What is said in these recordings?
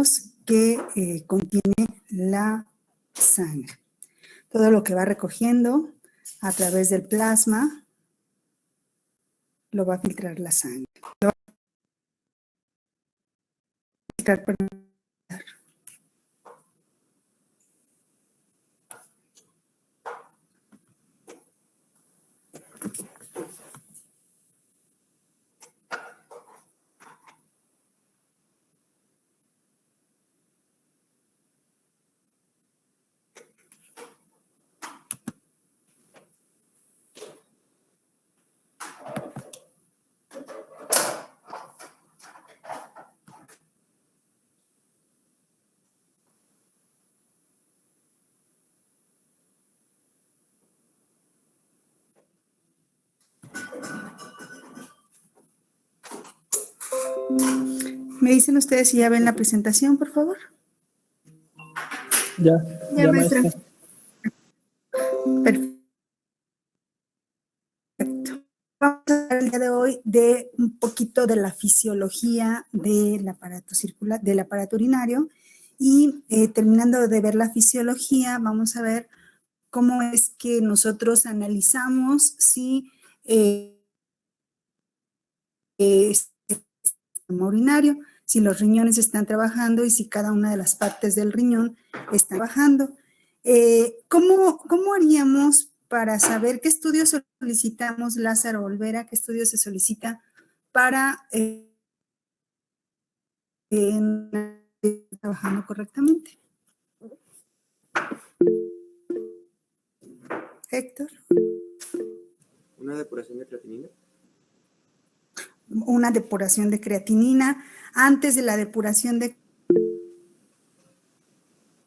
líquidos que contiene la sangre. Todo lo que va recogiendo a través del plasma lo va a filtrar la sangre. Lo va a filtrar, perdón. ¿Me dicen ustedes si ya ven la presentación, por favor? Ya maestra. Perfecto. Vamos a hablar el día de hoy de un poquito de la fisiología del aparato circular, del aparato urinario, y terminando de ver la fisiología, vamos a ver cómo es que nosotros analizamos si sistema urinario, si los riñones están trabajando y si cada una de las partes del riñón está trabajando. ¿Cómo haríamos para saber qué estudios solicitamos, Lázaro Olvera, qué estudios se solicita para trabajando correctamente? Héctor. ¿Una depuración de creatinina? Una depuración de creatinina. Antes de la depuración de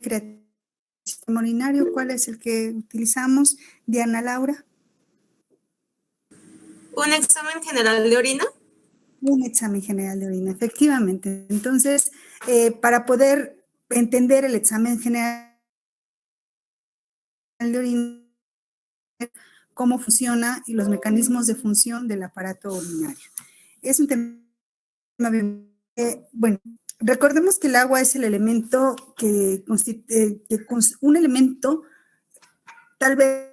creatinina urinario, ¿cuál es el que utilizamos? Diana Laura. ¿Un examen general de orina? Un examen general de orina, efectivamente. Entonces, para poder entender el examen general de orina, cómo funciona y los mecanismos de función del aparato urinario. Es un tema, bueno, recordemos que el agua es el elemento que constituye, un elemento tal vez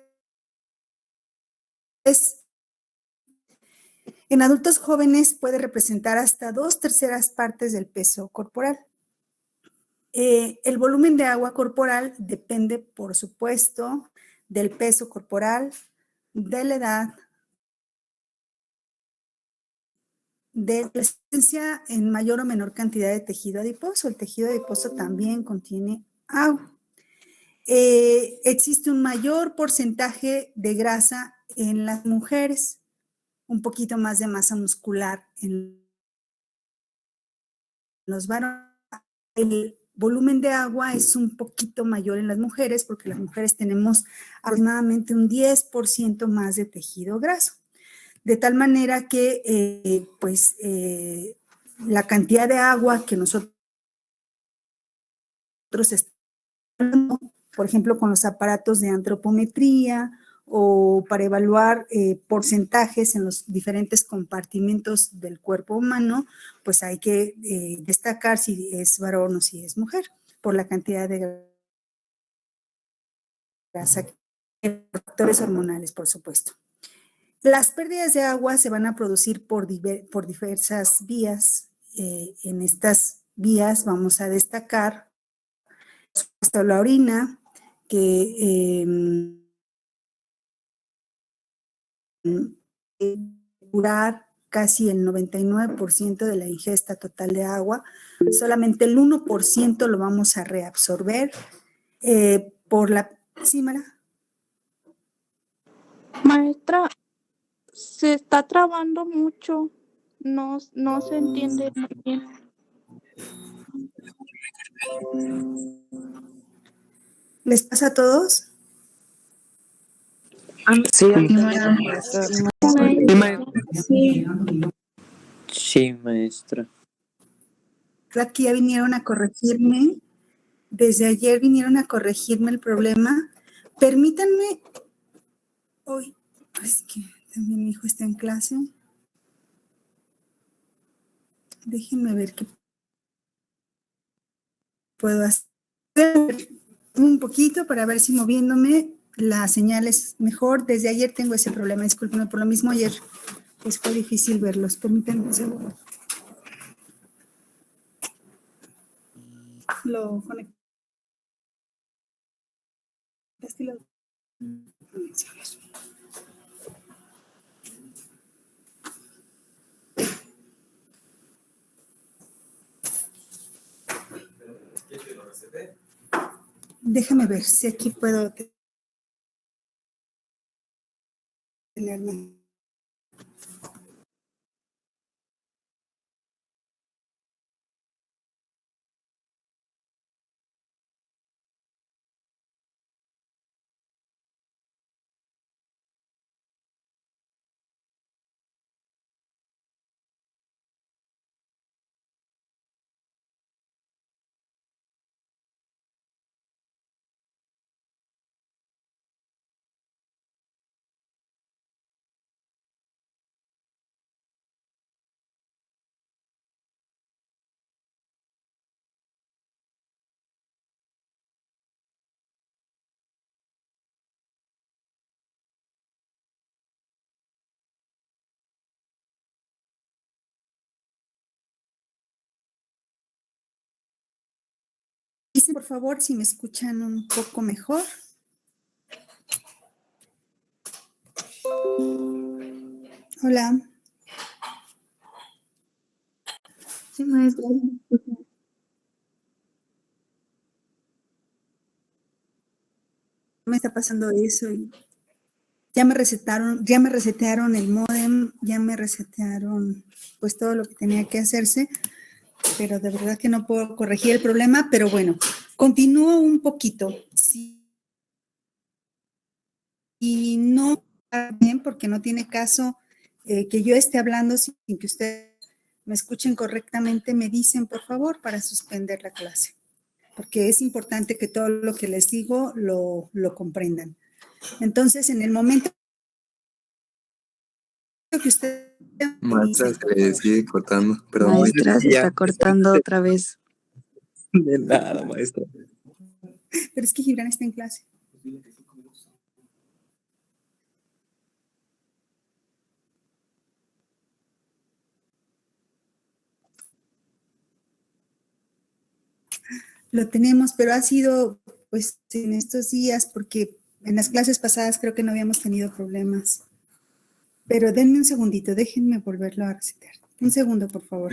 en adultos jóvenes puede representar hasta 2/3 partes del peso corporal. El volumen de agua corporal depende, por supuesto, del peso corporal, de la edad, de la presencia en mayor o menor cantidad de tejido adiposo. El tejido adiposo también contiene agua. Existe un mayor porcentaje de grasa en las mujeres, un poquito más de masa muscular en los varones. El volumen de agua es un poquito mayor en las mujeres porque las mujeres tenemos aproximadamente un 10% más de tejido graso. De tal manera que, la cantidad de agua que nosotros estamos, por ejemplo, con los aparatos de antropometría o para evaluar porcentajes en los diferentes compartimentos del cuerpo humano, pues hay que destacar si es varón o si es mujer, por la cantidad de grasa, factores hormonales, por supuesto. Las pérdidas de agua se van a producir por diversas vías. En estas vías vamos a destacar la orina, que curar casi el 99% de la ingesta total de agua, solamente el 1% lo vamos a reabsorber por la... ¿Sí, Mara? Maestra, se está trabando mucho, no se entiende muy bien. ¿Les pasa a todos? Sí, Sí, maestra. ¿Verdad que ya vinieron a corregirme? Desde ayer vinieron a corregirme el problema. Permítanme, hoy, es que también mi hijo está en clase. Déjenme ver qué. puedo hacer un poquito para ver si moviéndome la señal es mejor. Desde ayer tengo ese problema, discúlpenme por lo mismo. Ayer pues fue difícil verlos. Permítanme un segundo. Lo conectaste. Déjame ver si aquí puedo tenerme. Dicen, por favor, si me escuchan un poco mejor. Hola. Sí, maestra. Me está pasando eso y ya me resetearon el módem, ya me resetearon pues todo lo que tenía que hacerse, pero de verdad que no puedo corregir el problema, pero bueno, continúo un poquito. Sí, y no está bien porque no tiene caso que yo esté hablando sin que ustedes me escuchen correctamente, me dicen por favor para suspender la clase, porque es importante que todo lo que les digo lo comprendan. Entonces, en el momento que usted me Maestra, dice, se por le favor. sigue cortando. Perdón, Maestra, se ya. está cortando otra vez. De nada, maestra. Pero es que Gibran está en clase. Lo tenemos, pero ha sido pues en estos días porque en las clases pasadas creo que no habíamos tenido problemas. Pero denme un segundito, déjenme volverlo a resetear. Un segundo, por favor.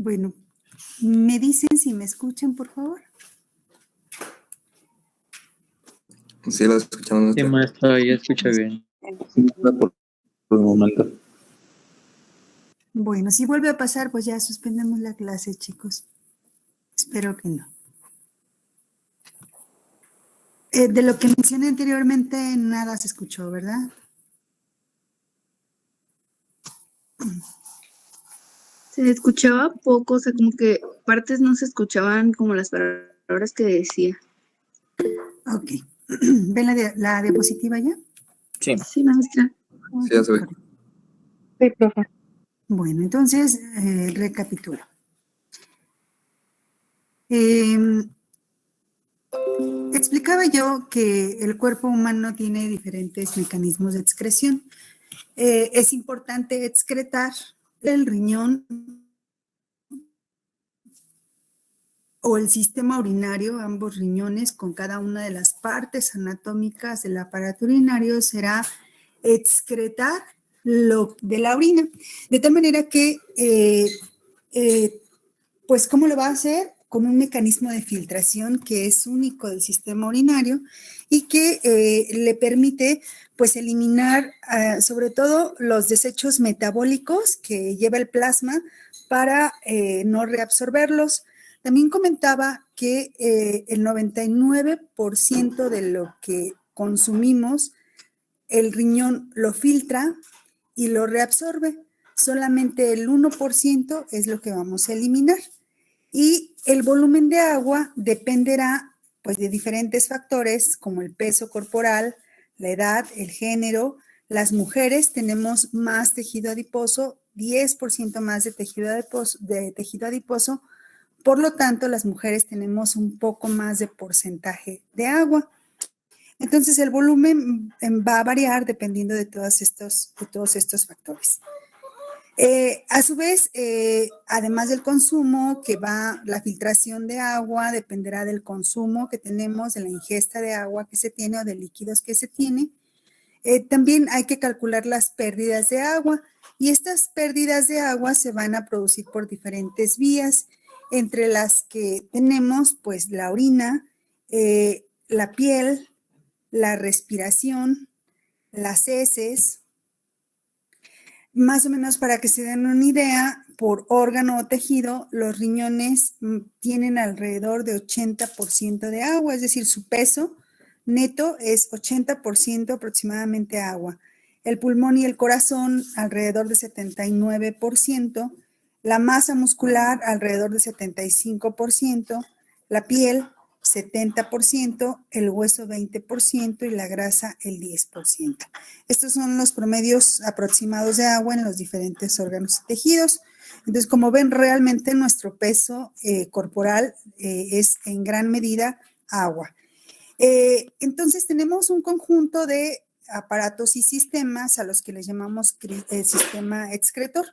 Bueno, ¿me dicen si me escuchan, por favor? Sí, lo escuchamos. Sí, maestra, ya escucha bien. Por el momento. Bueno, si vuelve a pasar, pues ya suspendemos la clase, chicos. Espero que no. De lo que mencioné anteriormente, nada se escuchó, ¿verdad? Se escuchaba poco, o sea, como que partes no se escuchaban como las palabras que decía. Ok. ¿Ven la diapositiva ya? Sí. Sí, maestra. Sí, ya se ve. Sí, profe. Bueno, entonces, recapitulo. Explicaba yo que el cuerpo humano tiene diferentes mecanismos de excreción. Es importante excretar el riñón o el sistema urinario, ambos riñones con cada una de las partes anatómicas del aparato urinario, será excretar lo de la orina. De tal manera que, pues, ¿cómo lo va a hacer? Con un mecanismo de filtración que es único del sistema urinario y que le permite, pues, eliminar sobre todo los desechos metabólicos que lleva el plasma para no reabsorberlos. También comentaba que el 99% de lo que consumimos, el riñón lo filtra y lo reabsorbe. Solamente el 1% es lo que vamos a eliminar. Y el volumen de agua dependerá, pues, de diferentes factores como el peso corporal, la edad, el género. Las mujeres tenemos más tejido adiposo, 10% más de tejido adiposo. Por lo tanto, las mujeres tenemos un poco más de porcentaje de agua. Entonces, el volumen va a variar dependiendo de todos estos factores. A su vez, además del consumo, la filtración de agua dependerá del consumo que tenemos, de la ingesta de agua que se tiene o de líquidos que se tiene. También hay que calcular las pérdidas de agua y estas pérdidas de agua se van a producir por diferentes vías, entre las que tenemos, pues, la orina, la piel, la respiración, las heces. Más o menos para que se den una idea, por órgano o tejido, los riñones tienen alrededor de 80% de agua, es decir, su peso neto es 80% aproximadamente agua. El pulmón y el corazón alrededor de 79%, la masa muscular alrededor de 75%, la piel 70%, el hueso 20% y la grasa el 10%. Estos son los promedios aproximados de agua en los diferentes órganos y tejidos. Entonces, como ven, realmente nuestro peso corporal es en gran medida agua. Entonces, tenemos un conjunto de aparatos y sistemas a los que les llamamos sistema excretor.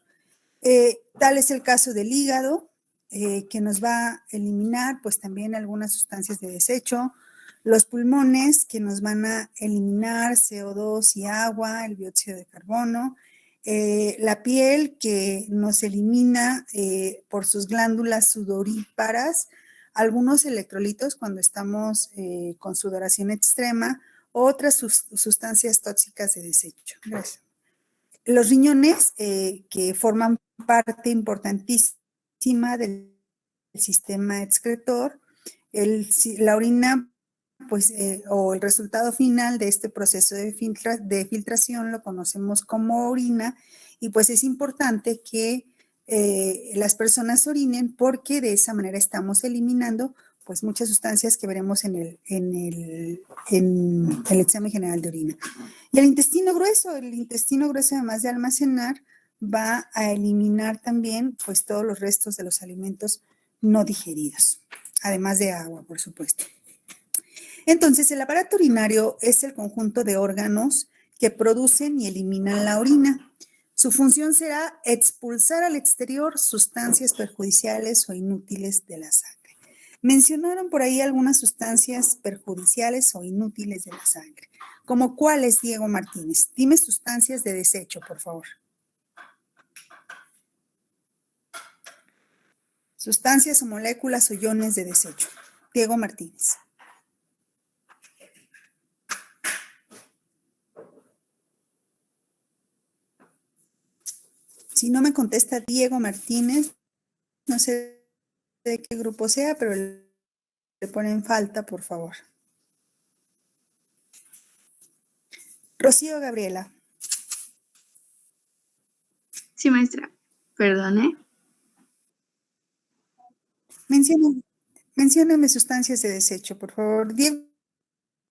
Tal es el caso del hígado, que nos va a eliminar pues también algunas sustancias de desecho, los pulmones que nos van a eliminar CO2 y agua, el dióxido de carbono, la piel que nos elimina por sus glándulas sudoríparas algunos electrolitos cuando estamos con sudoración extrema, otras sustancias tóxicas de desecho. Gracias. Los riñones que forman parte importantísima del sistema excretor, la orina, pues, o el resultado final de este proceso de filtración lo conocemos como orina, y pues es importante que las personas orinen porque de esa manera estamos eliminando pues muchas sustancias que veremos en el examen general de orina. Y el intestino grueso además de almacenar, va a eliminar también pues todos los restos de los alimentos no digeridos, además de agua, por supuesto. Entonces, el aparato urinario es el conjunto de órganos que producen y eliminan la orina. Su función será expulsar al exterior sustancias perjudiciales o inútiles de la sangre. Mencionaron por ahí algunas sustancias perjudiciales o inútiles de la sangre. ¿Como cuáles, Diego Martínez? Dime sustancias de desecho, por favor. Sustancias o moléculas o iones de desecho. Diego Martínez. Si no me contesta Diego Martínez, no sé de qué grupo sea, pero le ponen falta, por favor. Rocío Gabriela. Sí, maestra. Perdone. Mencióname sustancias de desecho, por favor. Diego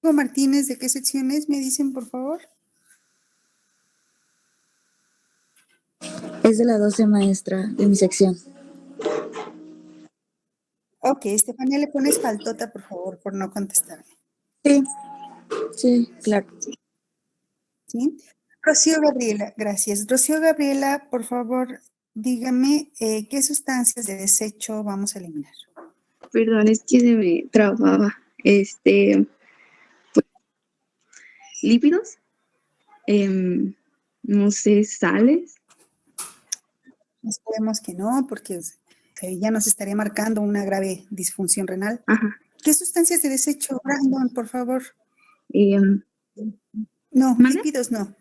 Martínez, ¿de qué sección es? ¿Me dicen, por favor? Es de la 12, maestra, de mi sección. Ok, Estefanía, le pones faltota, por favor, por no contestarme. Sí, claro. ¿Sí? Rocío Gabriela, gracias. Rocío Gabriela, por favor, dígame qué sustancias de desecho vamos a eliminar. Perdón, es que se me trababa. Pues, lípidos, no sé, sales. Esperemos que no, porque ya nos estaría marcando una grave disfunción renal. Ajá. ¿Qué sustancias de desecho, Brandon, por favor? No, ¿Mande? lípidos no.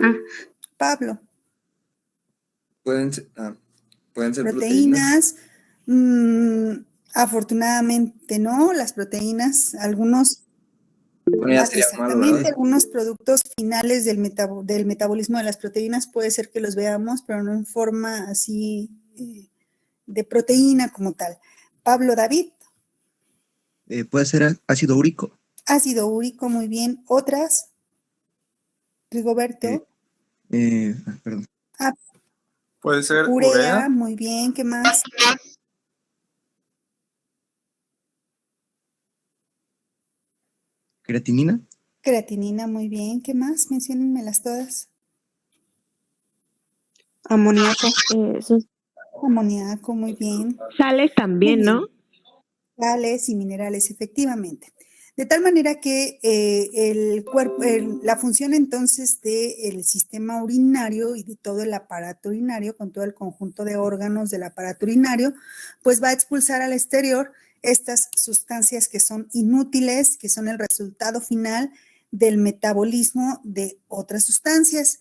Ah, Pablo. Pueden ser proteínas. Proteínas, afortunadamente no, las proteínas, algunos, Bueno, ya sería malo, exactamente, ¿verdad? algunos productos finales del metabolismo de las proteínas puede ser que los veamos, pero no en forma así de proteína como tal. Pablo David. Puede ser ácido úrico. Ácido úrico, muy bien. ¿Otras? Rigoberto. Perdón. Puede ser Urea, urea. muy bien. ¿Qué más? Creatinina. Creatinina, muy bien. ¿Qué más? Menciónenmelas todas. Amoníaco. Amoníaco, muy bien. Sales también, Muy bien. ¿no? Sales y minerales, efectivamente. De tal manera que el cuerpo, la función entonces del sistema urinario y de todo el aparato urinario, con todo el conjunto de órganos del aparato urinario, pues va a expulsar al exterior estas sustancias que son inútiles, que son el resultado final del metabolismo de otras sustancias.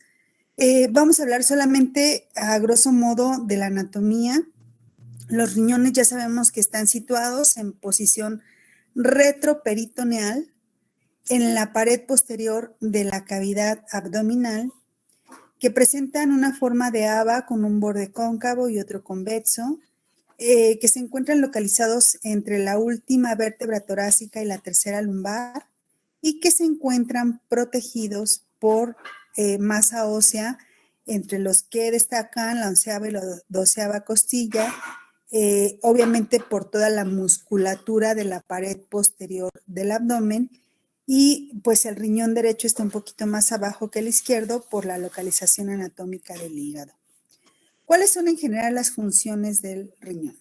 Vamos a hablar solamente a grosso modo de la anatomía. Los riñones ya sabemos que están situados en posición retroperitoneal en la pared posterior de la cavidad abdominal, que presentan una forma de haba con un borde cóncavo y otro convexo, que se encuentran localizados entre la última vértebra torácica y la tercera lumbar, y que se encuentran protegidos por masa ósea, entre los que destacan la 11ª y la 12ª costilla, obviamente por toda la musculatura de la pared posterior del abdomen, y pues el riñón derecho está un poquito más abajo que el izquierdo por la localización anatómica del hígado. ¿Cuáles son en general las funciones del riñón?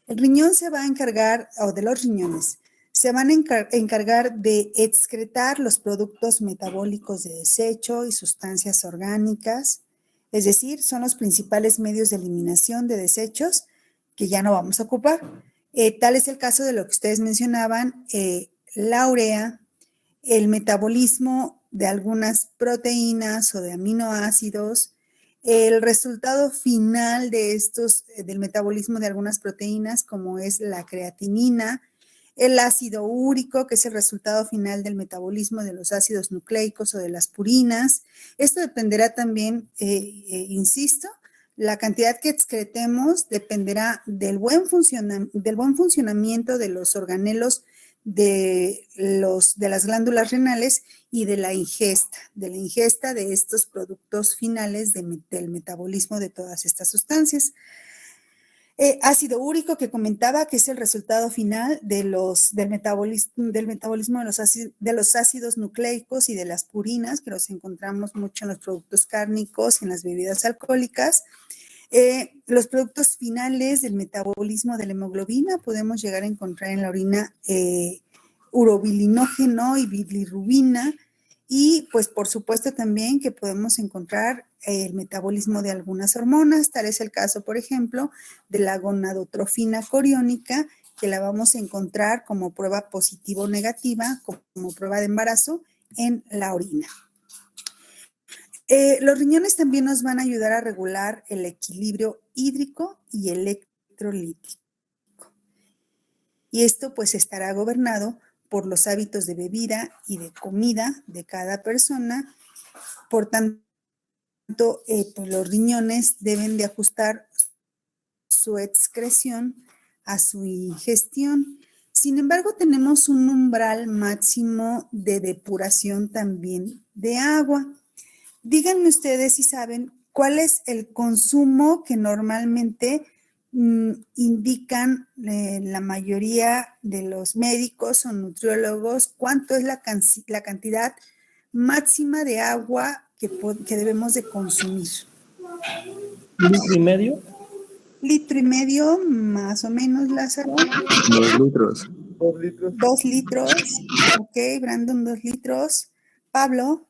El riñón se va a encargar, o de los riñones, se van a encargar de excretar los productos metabólicos de desecho y sustancias orgánicas, es decir, son los principales medios de eliminación de desechos que ya no vamos a ocupar. Tal es el caso de lo que ustedes mencionaban, la urea, el metabolismo de algunas proteínas o de aminoácidos, el resultado final de estos, del metabolismo de algunas proteínas, como es la creatinina, el ácido úrico, que es el resultado final del metabolismo de los ácidos nucleicos o de las purinas. Esto dependerá también, insisto, la cantidad que excretemos dependerá del buen funcionamiento de los organelos de las glándulas renales y de la ingesta de estos productos finales del metabolismo de todas estas sustancias. Ácido úrico que comentaba que es el resultado final del metabolismo de los ácidos nucleicos y de las purinas, que los encontramos mucho en los productos cárnicos y en las bebidas alcohólicas. Los productos finales del metabolismo de la hemoglobina podemos llegar a encontrar en la orina urobilinógeno y bilirrubina, Y pues por supuesto también que podemos encontrar el metabolismo de algunas hormonas, tal es el caso, por ejemplo, de la gonadotrofina coriónica, que la vamos a encontrar como prueba positiva o negativa, como prueba de embarazo en la orina. Los riñones también nos van a ayudar a regular el equilibrio hídrico y electrolítico. Y esto pues estará gobernado por los hábitos de bebida y de comida de cada persona. Por tanto, pues los riñones deben de ajustar su excreción a su ingestión. Sin embargo, tenemos un umbral máximo de depuración también de agua. Díganme ustedes si saben cuál es el consumo que normalmente indican la mayoría de los médicos o nutriólogos, cuánto es la cantidad máxima de agua que debemos de consumir. ¿Litro y medio? Litro y medio, más o menos, Lázaro. 2 litros. 2 litros. Ok, Brandon, 2 litros. Pablo.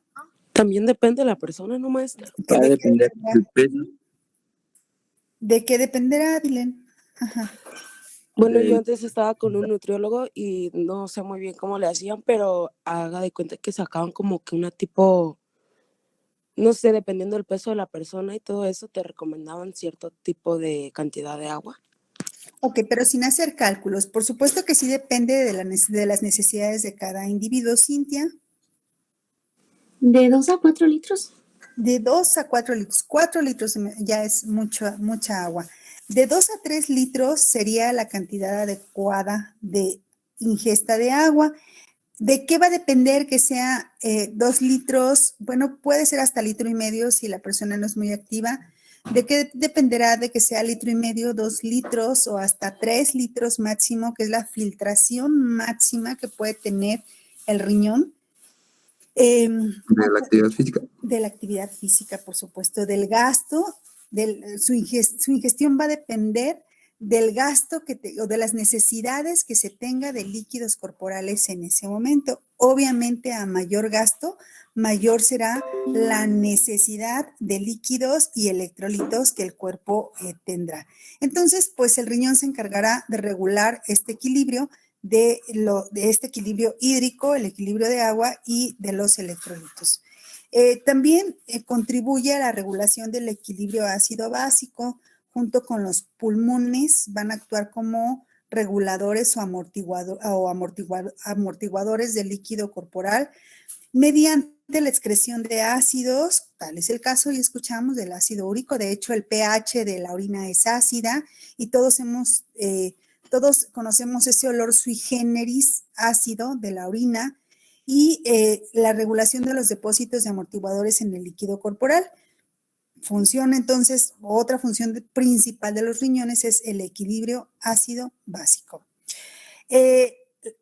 También depende de la persona, ¿no, maestra? Va a depender del peso. ¿De qué dependerá, Dylan? Ajá. Bueno, yo antes estaba con un nutriólogo y no sé muy bien cómo le hacían, pero haga de cuenta que sacaban como que una tipo, no sé, dependiendo del peso de la persona y todo eso, te recomendaban cierto tipo de cantidad de agua. Ok, pero sin hacer cálculos. Por supuesto que sí depende de las necesidades de cada individuo, Cintia. ¿De 2 a 4 litros? De 2 a 4 litros. 4 litros ya es mucha agua. De 2 a 3 litros sería la cantidad adecuada de ingesta de agua. ¿De qué va a depender que sea 2 litros? Bueno, puede ser hasta litro y medio si la persona no es muy activa. ¿De qué dependerá de que sea litro y medio, 2 litros o hasta 3 litros máximo, que es la filtración máxima que puede tener el riñón? De la actividad física. De la actividad física, por supuesto, del gasto, su ingestión va a depender del gasto o de las necesidades que se tenga de líquidos corporales en ese momento. Obviamente, a mayor gasto, mayor será la necesidad de líquidos y electrolitos que el cuerpo tendrá. Entonces, pues el riñón se encargará de regular este equilibrio, de este equilibrio hídrico, el equilibrio de agua y de los electrolitos. También contribuye a la regulación del equilibrio ácido básico, junto con los pulmones, van a actuar como reguladores o amortiguadores del líquido corporal mediante la excreción de ácidos. Tal es el caso, y escuchamos del ácido úrico. De hecho, el pH de la orina es ácida y todos conocemos ese olor sui generis ácido de la orina, y la regulación de los depósitos de amortiguadores en el líquido corporal. Funciona entonces, otra función principal de los riñones es el equilibrio ácido básico.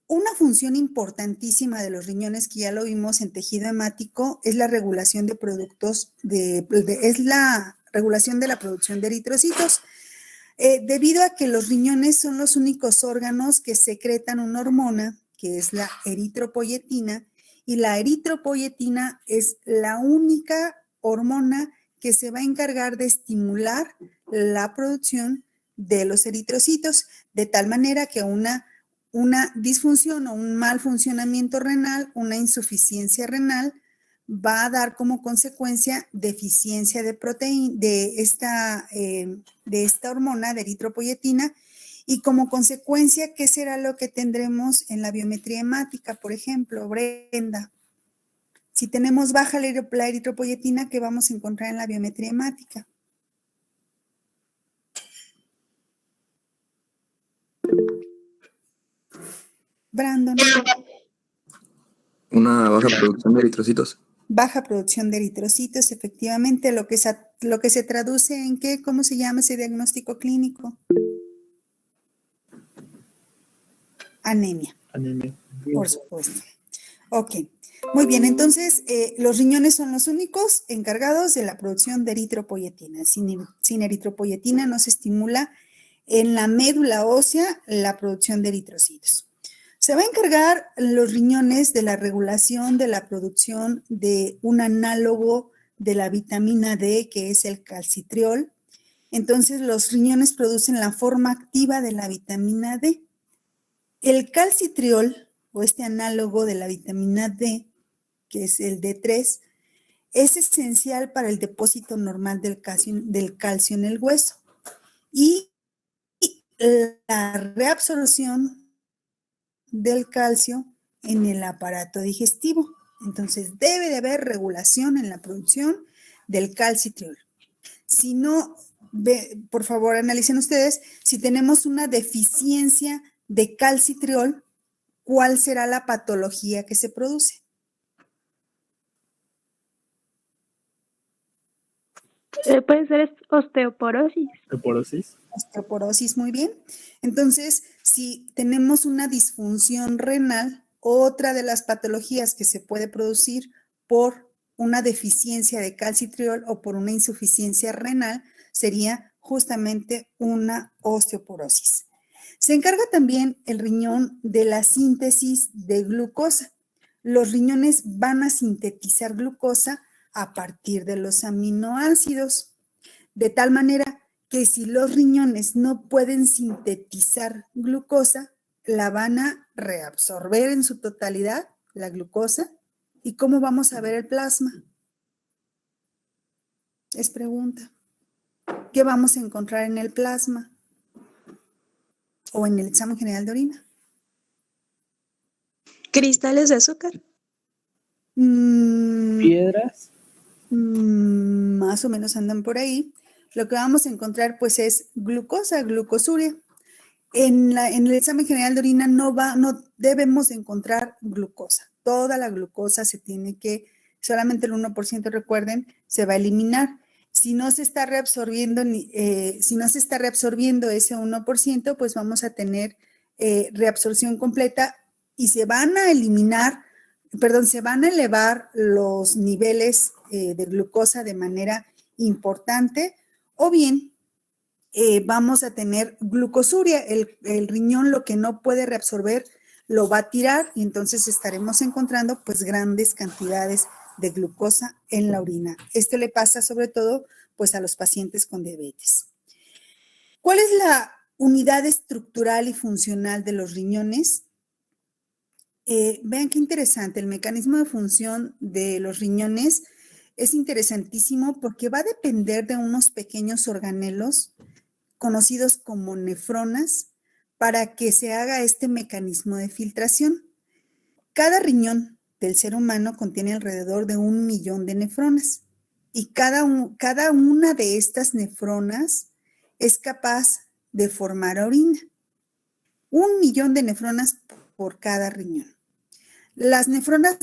Una función importantísima de los riñones, que ya lo vimos en tejido hemático, es la regulación de productos, es la regulación de la producción de eritrocitos. Debido a que los riñones son los únicos órganos que secretan una hormona, que es la eritropoyetina, y la eritropoyetina es la única hormona que se va a encargar de estimular la producción de los eritrocitos, de tal manera que una disfunción o un mal funcionamiento renal, una insuficiencia renal, va a dar como consecuencia deficiencia de proteína, de esta hormona de eritropoyetina, y como consecuencia, ¿qué será lo que tendremos en la biometría hemática? Por ejemplo, Brenda, si tenemos baja la eritropoyetina, ¿qué vamos a encontrar en la biometría hemática? Brandon. Una baja producción de eritrocitos. Baja producción de eritrocitos, efectivamente, lo que se traduce en ¿qué? ¿Cómo se llama ese diagnóstico clínico? Anemia. Anemia. Por supuesto. Ok, muy bien. Entonces, los riñones son los únicos encargados de la producción de eritropoyetina. Sin eritropoyetina no se estimula en la médula ósea la producción de eritrocitos. Se va a encargar los riñones de la regulación de la producción de un análogo de la vitamina D, que es el calcitriol. Entonces, los riñones producen la forma activa de la vitamina D. El calcitriol, o este análogo de la vitamina D, que es el D3, es esencial para el depósito normal del calcio en el hueso y la reabsorción del calcio en el aparato digestivo. Entonces, debe de haber regulación en la producción del calcitriol. Si no, por favor, analicen ustedes, si tenemos una deficiencia de calcitriol, ¿cuál será la patología que se produce? Puede ser osteoporosis. ¿Osteoporosis? Osteoporosis, muy bien. Entonces, si tenemos una disfunción renal, otra de las patologías que se puede producir por una deficiencia de calcitriol o por una insuficiencia renal sería justamente una osteoporosis. Se encarga también el riñón de la síntesis de glucosa. Los riñones van a sintetizar glucosa a partir de los aminoácidos, de tal manera que si los riñones no pueden sintetizar glucosa, la van a reabsorber en su totalidad, la glucosa. ¿Y cómo vamos a ver el plasma? Es pregunta. ¿Qué vamos a encontrar en el plasma? O en el examen general de orina. Cristales de azúcar. ¿Piedras? Más o menos andan por ahí. Lo que vamos a encontrar pues es glucosa, glucosuria. En el examen general de orina no debemos encontrar glucosa. Toda la glucosa se tiene que, solamente el 1%, recuerden, se va a eliminar. Si no se está reabsorbiendo, ese 1%, pues vamos a tener reabsorción completa y se van a elevar los niveles de glucosa de manera importante, o bien vamos a tener glucosuria. El riñón lo que no puede reabsorber lo va a tirar y entonces estaremos encontrando pues grandes cantidades de glucosa en la orina. Esto le pasa sobre todo pues a los pacientes con diabetes. ¿Cuál es la unidad estructural y funcional de los riñones? Vean qué interesante, el mecanismo de función de los riñones es interesantísimo porque va a depender de unos pequeños organelos conocidos como nefronas para que se haga este mecanismo de filtración. Cada riñón del ser humano contiene alrededor de 1 millón de nefronas y cada una de estas nefronas es capaz de formar orina. 1 millón de nefronas por cada riñón. Las nefronas,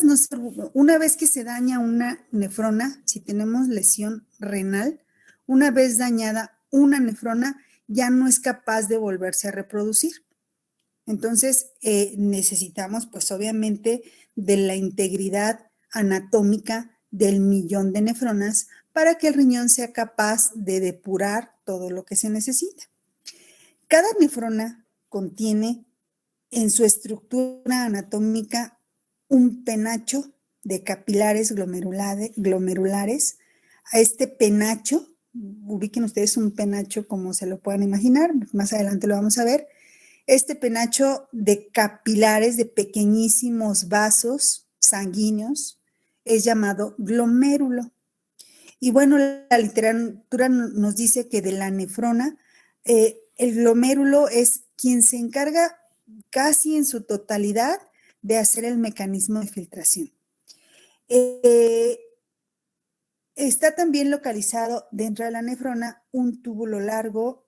una vez que se daña una nefrona, si tenemos lesión renal, una vez dañada una nefrona, ya no es capaz de volverse a reproducir. Entonces, necesitamos, pues obviamente, de la integridad anatómica del millón de nefronas para que el riñón sea capaz de depurar todo lo que se necesita. Cada nefrona contiene en su estructura anatómica un penacho de capilares glomerulares. A este penacho, ubiquen ustedes un penacho como se lo puedan imaginar, más adelante lo vamos a ver. Este penacho de capilares, de pequeñísimos vasos sanguíneos, es llamado glomérulo. Y bueno, la literatura nos dice que de la nefrona, el glomérulo es quien se encarga casi en su totalidad de hacer el mecanismo de filtración. Está también localizado dentro de la nefrona un túbulo largo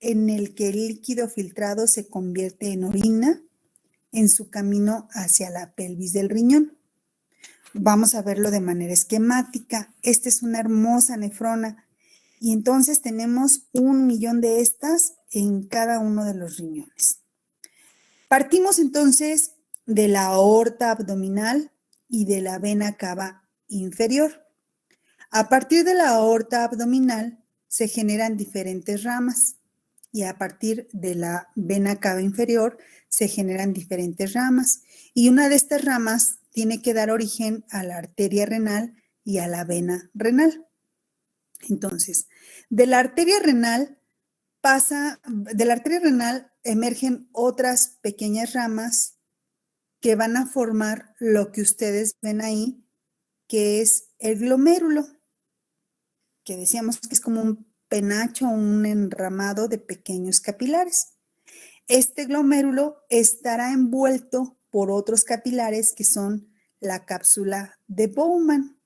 en el que el líquido filtrado se convierte en orina en su camino hacia la pelvis del riñón. Vamos a verlo de manera esquemática. Esta es una hermosa nefrona y entonces tenemos 1 millón de estas en cada uno de los riñones. Partimos entonces de la aorta abdominal y de la vena cava inferior. A partir de la aorta abdominal se generan diferentes ramas. y a partir de la vena cava inferior se generan diferentes ramas. Y una de estas ramas tiene que dar origen a la arteria renal y a la vena renal. Entonces, de la arteria renal emergen otras pequeñas ramas que van a formar lo que ustedes ven ahí, que es el glomérulo, que decíamos que es como un penacho, un enramado de pequeños capilares. Este glomérulo estará envuelto por otros capilares que son la cápsula de Bowman.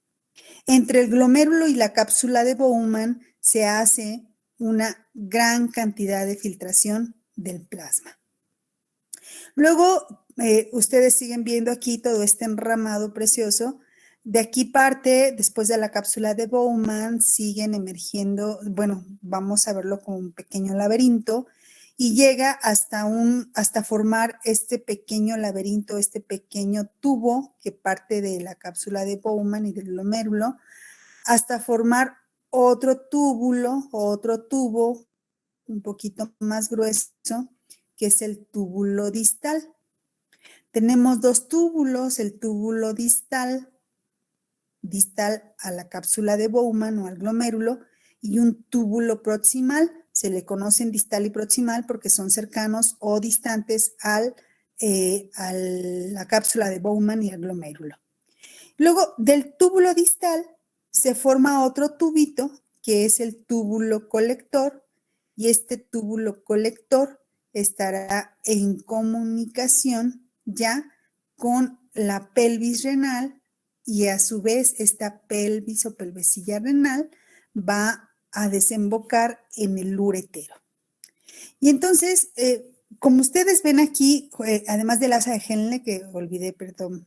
Entre el glomérulo y la cápsula de Bowman se hace una gran cantidad de filtración del plasma. Luego, ustedes siguen viendo aquí todo este enramado precioso. De aquí parte, después de la cápsula de Bowman, siguen emergiendo, bueno, vamos a verlo como un pequeño laberinto, y llega hasta formar este pequeño laberinto, este pequeño tubo que parte de la cápsula de Bowman y del glomérulo, hasta formar otro túbulo, otro tubo un poquito más grueso, que es el túbulo distal. Tenemos dos túbulos, el túbulo distal a la cápsula de Bowman o al glomérulo, y un túbulo proximal. Se le conocen distal y proximal porque son cercanos o distantes a la cápsula de Bowman y al glomérulo. Luego, del túbulo distal se forma otro tubito, que es el túbulo colector, y este túbulo colector estará en comunicación ya con la pelvis renal, y a su vez esta pelvis o pelvecilla renal va a desembocar en el uretero. Y entonces, como ustedes ven aquí, además del asa de Henle, que olvidé,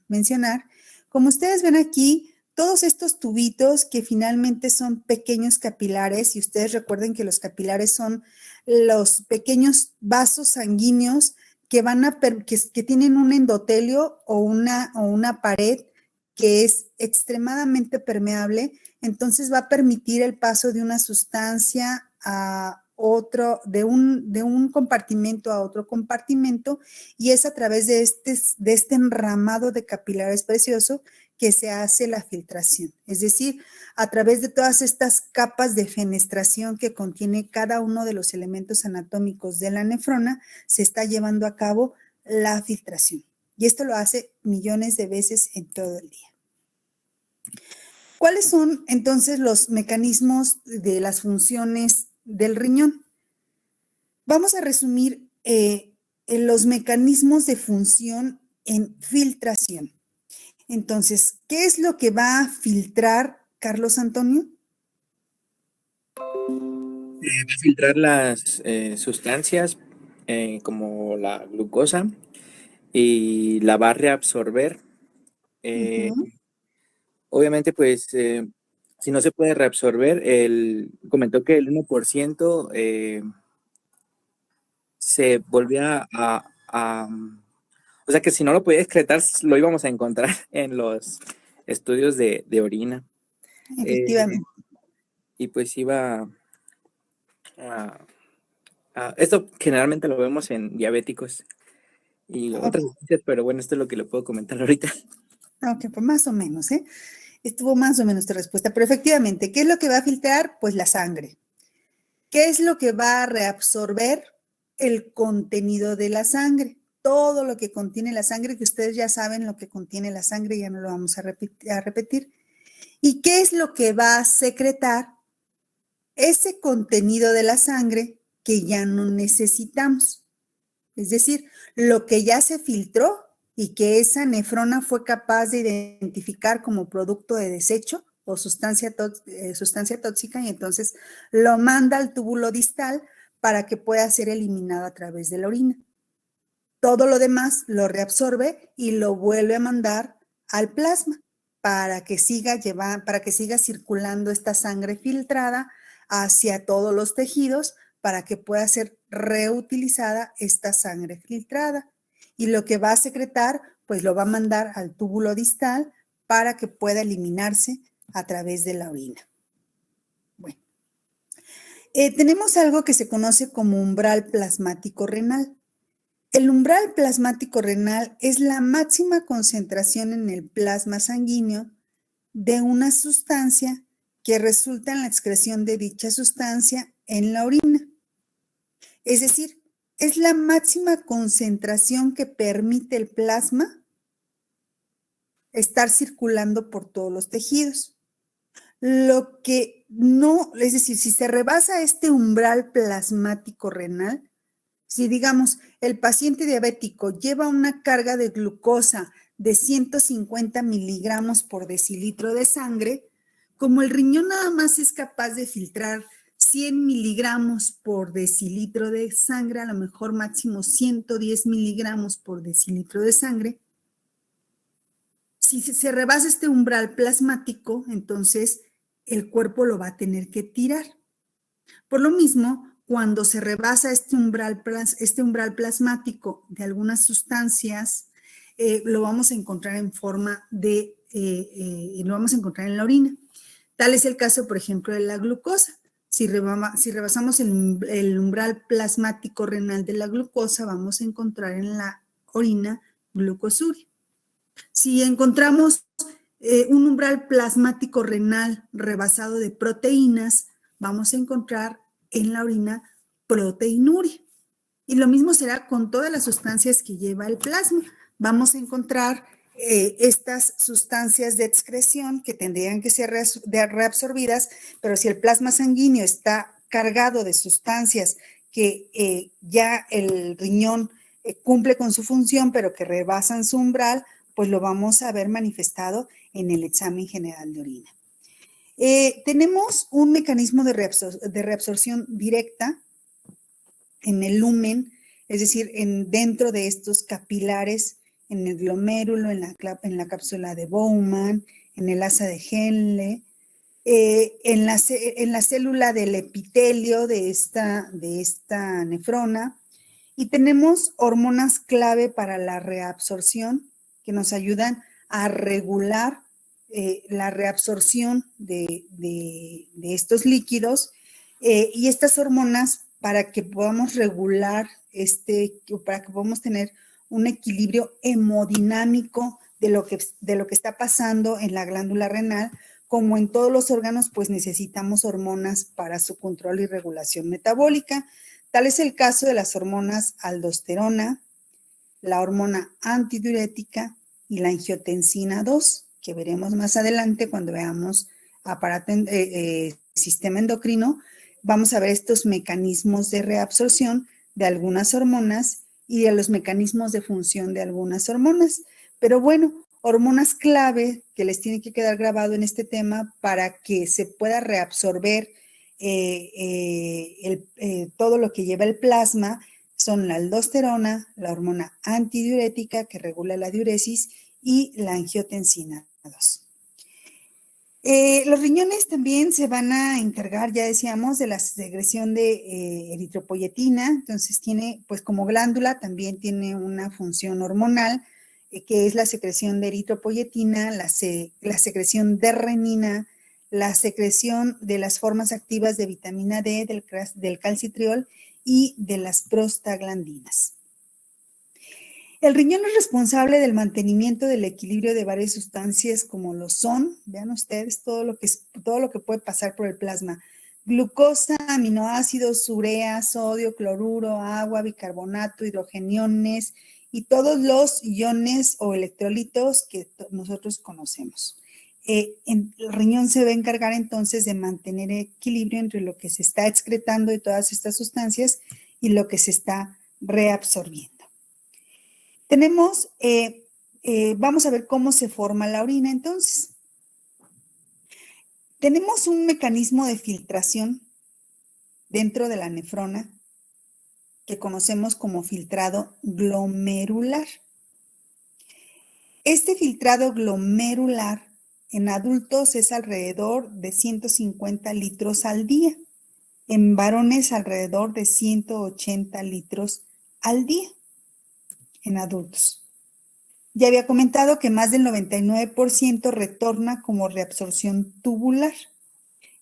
mencionar, como ustedes ven aquí, todos estos tubitos que finalmente son pequeños capilares, y ustedes recuerden que los capilares son los pequeños vasos sanguíneos que tienen un endotelio o una pared que es extremadamente permeable, entonces va a permitir el paso de una sustancia a otro, de un compartimento a otro compartimento, y es a través de este enramado de capilares precioso que se hace la filtración. Es decir, a través de todas estas capas de fenestración que contiene cada uno de los elementos anatómicos de la nefrona, se está llevando a cabo la filtración. Y esto lo hace millones de veces en todo el día. ¿Cuáles son entonces los mecanismos de las funciones del riñón? Vamos a resumir en los mecanismos de función en filtración. Entonces, ¿qué es lo que va a filtrar, Carlos Antonio? Filtrar las sustancias como la glucosa, y la va a reabsorber. Obviamente, pues, si no se puede reabsorber, comentó que el 1% se volvía o sea, que si no lo podía excretar, lo íbamos a encontrar en los estudios de orina. Efectivamente. Y pues iba esto generalmente lo vemos en diabéticos y otras sustancias, pero bueno, esto es lo que le puedo comentar ahorita. Ok, pues más o menos, ¿eh? Estuvo más o menos tu respuesta, pero efectivamente, ¿qué es lo que va a filtrar? Pues la sangre. ¿Qué es lo que va a reabsorber? El contenido de la sangre. Todo lo que contiene la sangre, que ustedes ya saben lo que contiene la sangre, ya no lo vamos a repetir. ¿Y qué es lo que va a secretar? Ese contenido de la sangre que ya no necesitamos. Es decir, lo que ya se filtró y que esa nefrona fue capaz de identificar como producto de desecho o sustancia tóxica, y entonces lo manda al túbulo distal para que pueda ser eliminado a través de la orina. Todo lo demás lo reabsorbe y lo vuelve a mandar al plasma para que siga circulando esta sangre filtrada hacia todos los tejidos, para que pueda ser reutilizada esta sangre filtrada. Y lo que va a secretar, pues lo va a mandar al túbulo distal para que pueda eliminarse a través de la orina. Bueno, Tenemos algo que se conoce como umbral plasmático renal. El umbral plasmático renal es la máxima concentración en el plasma sanguíneo de una sustancia que resulta en la excreción de dicha sustancia en la orina. Es decir, es la máxima concentración que permite el plasma estar circulando por todos los tejidos. Lo que no, es decir, si se rebasa este umbral plasmático renal, si digamos el paciente diabético lleva una carga de glucosa de 150 miligramos por decilitro de sangre, como el riñón nada más es capaz de filtrar 100 miligramos por decilitro de sangre, a lo mejor máximo 110 miligramos por decilitro de sangre, si se rebasa este umbral plasmático, entonces el cuerpo lo va a tener que tirar. Por lo mismo, cuando se rebasa este umbral plasmático de algunas sustancias, lo vamos a encontrar en forma de, lo vamos a encontrar en la orina. Tal es el caso, por ejemplo, de la glucosa. Si rebasamos el umbral plasmático renal de la glucosa, vamos a encontrar en la orina glucosuria. Si encontramos un umbral plasmático renal rebasado de proteínas, vamos a encontrar en la orina proteinuria. Y lo mismo será con todas las sustancias que lleva el plasma. Vamos a encontrar estas sustancias de excreción que tendrían que ser reabsorbidas, pero si el plasma sanguíneo está cargado de sustancias que ya el riñón cumple con su función, pero que rebasan su umbral, pues lo vamos a ver manifestado en el examen general de orina. Tenemos un mecanismo de reabsorción directa en el lumen, es decir, dentro de estos capilares, en el glomérulo, en la cápsula de Bowman, en el asa de Henle, en la célula del epitelio de esta nefrona, y tenemos hormonas clave para la reabsorción que nos ayudan a regular la reabsorción de estos líquidos y estas hormonas para que podamos regular para que podamos tener un equilibrio hemodinámico de lo que está pasando en la glándula renal. Como en todos los órganos, pues necesitamos hormonas para su control y regulación metabólica. Tal es el caso de las hormonas aldosterona, la hormona antidiurética y la angiotensina 2, que veremos más adelante cuando veamos sistema endocrino. Vamos a ver estos mecanismos de reabsorción de algunas hormonas y de los mecanismos de función de algunas hormonas. Pero bueno, hormonas clave que les tiene que quedar grabado en este tema para que se pueda reabsorber todo lo que lleva el plasma son la aldosterona, la hormona antidiurética que regula la diuresis y la angiotensina 2. Los riñones también se van a encargar, ya decíamos, de la secreción de eritropoyetina. Entonces tiene, pues como glándula, también tiene una función hormonal, que es la secreción de eritropoyetina, la secreción de renina, la secreción de las formas activas de vitamina D, del calcitriol y de las prostaglandinas. El riñón es responsable del mantenimiento del equilibrio de varias sustancias como lo son, vean ustedes todo lo que puede pasar por el plasma: glucosa, aminoácidos, urea, sodio, cloruro, agua, bicarbonato, hidrogeniones y todos los iones o electrolitos que nosotros conocemos. El riñón se va a encargar entonces de mantener equilibrio entre lo que se está excretando de todas estas sustancias y lo que se está reabsorbiendo. Tenemos, vamos a ver cómo se forma la orina entonces. Tenemos un mecanismo de filtración dentro de la nefrona que conocemos como filtrado glomerular. Este filtrado glomerular en adultos es alrededor de 150 litros al día, en varones alrededor de 180 litros al día. En adultos. Ya había comentado que más del 99% retorna como reabsorción tubular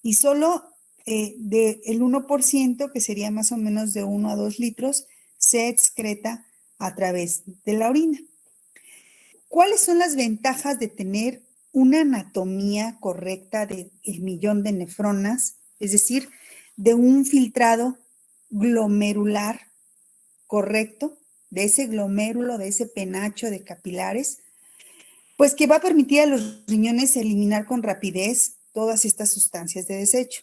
y solo del 1%, que sería más o menos de 1 a 2 litros, se excreta a través de la orina. ¿Cuáles son las ventajas de tener una anatomía correcta del millón de nefronas? Es decir, de un filtrado glomerular correcto, de ese glomérulo, de ese penacho de capilares, pues que va a permitir a los riñones eliminar con rapidez todas estas sustancias de desecho,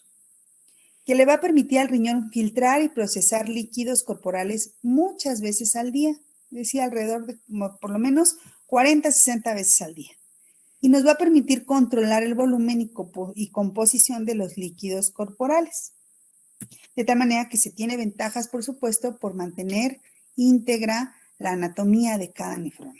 que le va a permitir al riñón filtrar y procesar líquidos corporales muchas veces al día, decía alrededor de por lo menos 40, 60 veces al día. Y nos va a permitir controlar el volumen y composición de los líquidos corporales. De tal manera que se tiene ventajas, por supuesto, por mantener íntegra la anatomía de cada nefrona.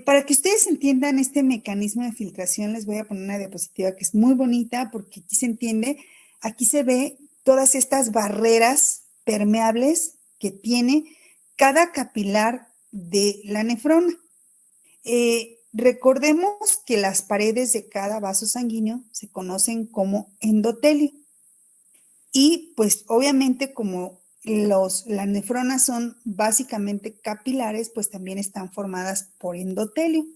Para que ustedes entiendan este mecanismo de filtración, les voy a poner una diapositiva que es muy bonita porque aquí se entiende, aquí se ve todas estas barreras permeables que tiene cada capilar de la nefrona. Recordemos que las paredes de cada vaso sanguíneo se conocen como endotelio. Y pues obviamente como las nefronas son básicamente capilares, pues también están formadas por endotelio.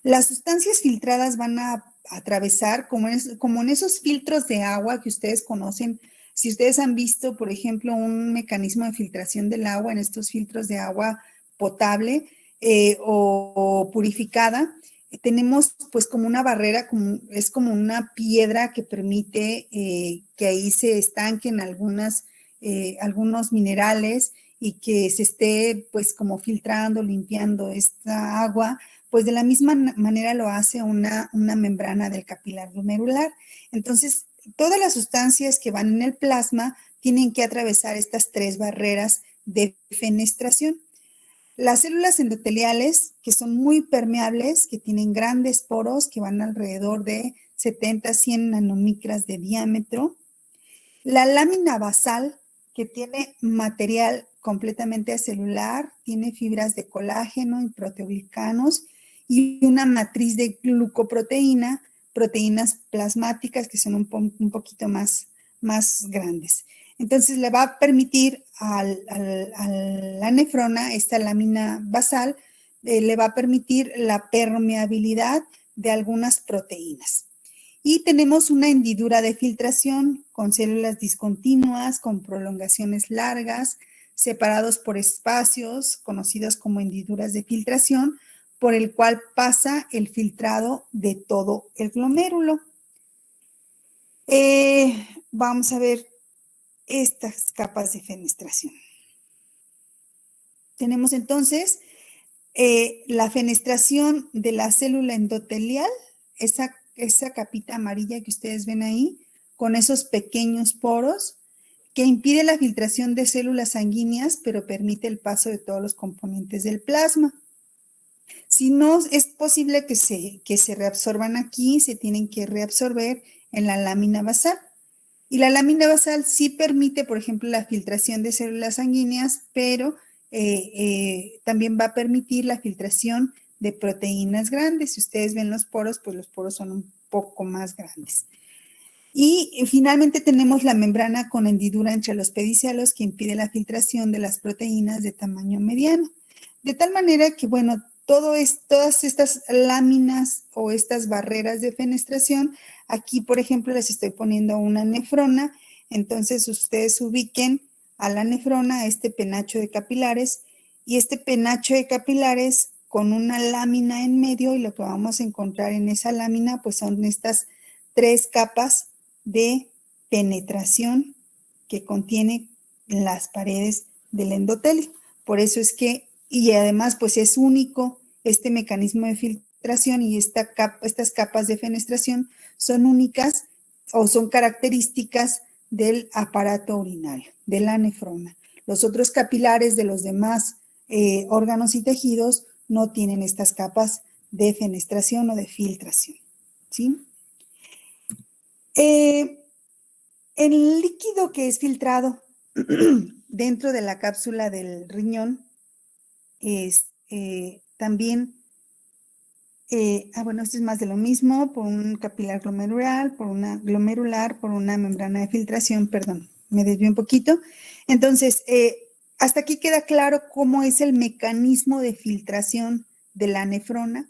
Las sustancias filtradas van a atravesar, como en esos filtros de agua que ustedes conocen. Si ustedes han visto, por ejemplo, un mecanismo de filtración del agua en estos filtros de agua potable o purificada, tenemos pues como una barrera, es como una piedra que permite que ahí se estanquen algunos minerales y que se esté pues como filtrando, limpiando esta agua, pues de la misma manera lo hace una membrana del capilar glomerular. Entonces, todas las sustancias que van en el plasma tienen que atravesar estas 3 barreras de fenestración. Las células endoteliales, que son muy permeables, que tienen grandes poros, que van alrededor de 70 a 100 nanomicras de diámetro. La lámina basal, que tiene material completamente celular, tiene fibras de colágeno y proteoglicanos y una matriz de glucoproteína, proteínas plasmáticas que son un poquito más grandes. Entonces le va a permitir a la nefrona, esta lámina basal, le va a permitir la permeabilidad de algunas proteínas. Y tenemos una hendidura de filtración con células discontinuas, con prolongaciones largas, separados por espacios conocidos como hendiduras de filtración, por el cual pasa el filtrado de todo el glomérulo. Vamos a ver estas capas de fenestración. Tenemos entonces la fenestración de la célula endotelial, esa capita amarilla que ustedes ven ahí, con esos pequeños poros, que impide la filtración de células sanguíneas, pero permite el paso de todos los componentes del plasma. Si no es posible que se reabsorban aquí, se tienen que reabsorber en la lámina basal. Y la lámina basal sí permite, por ejemplo, la filtración de células sanguíneas, pero también va a permitir la filtración de proteínas grandes. Si ustedes ven los poros, pues los poros son un poco más grandes. Y finalmente tenemos la membrana con hendidura entre los pedicelos que impide la filtración de las proteínas de tamaño mediano. De tal manera que, bueno, todas estas láminas o estas barreras de fenestración, aquí, por ejemplo, les estoy poniendo una nefrona, entonces ustedes ubiquen a la nefrona, este penacho de capilares, y este penacho de capilares con una lámina en medio, y lo que vamos a encontrar en esa lámina, pues son estas 3 capas de penetración que contiene las paredes del endotelio. Por eso es que, y además pues es único este mecanismo de filtración y estas capas de fenestración son únicas o son características del aparato urinario, de la nefrona. Los otros capilares de los demás órganos y tejidos no tienen estas capas de fenestración o de filtración, ¿sí? El líquido que es filtrado dentro de la cápsula del riñón también Bueno, esto es más de lo mismo, por un capilar glomerular, por una membrana de filtración, perdón, me desvié un poquito. Entonces, hasta aquí queda claro cómo es el mecanismo de filtración de la nefrona.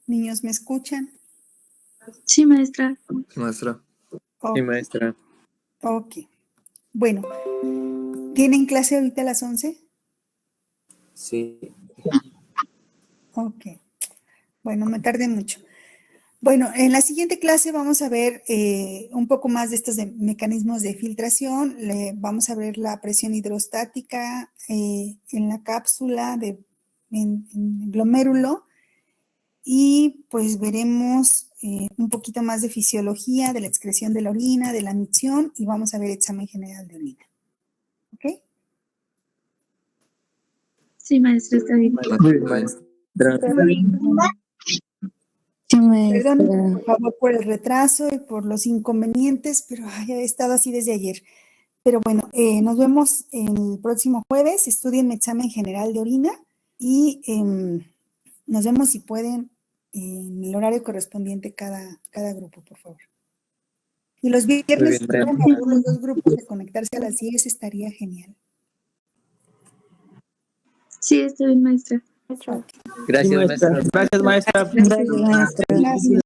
Niños, ¿me escuchan? Sí, maestra. Maestra. Ok, Sí, maestra. ok. Bueno, ¿tienen clase ahorita a las 11? Sí. Ok. Bueno, me tardé mucho. Bueno, en la siguiente clase vamos a ver un poco más de estos mecanismos de filtración. Vamos a ver la presión hidrostática en la cápsula en el glomérulo y pues veremos un poquito más de fisiología, de la excreción de la orina, de la micción y vamos a ver examen general de orina. ¿Ok? Sí, maestra, está bien. Maestra. Perdón, por favor, por el retraso y por los inconvenientes, pero he estado así desde ayer. Pero bueno, nos vemos el próximo jueves. Estudien mi examen general de orina y nos vemos si pueden en el horario correspondiente cada grupo, por favor. Y los viernes, si pueden abrir los 2 grupos de conectarse a las 10, estaría genial. Sí, está bien, maestra. Gracias, maestra. Gracias, maestra. Gracias.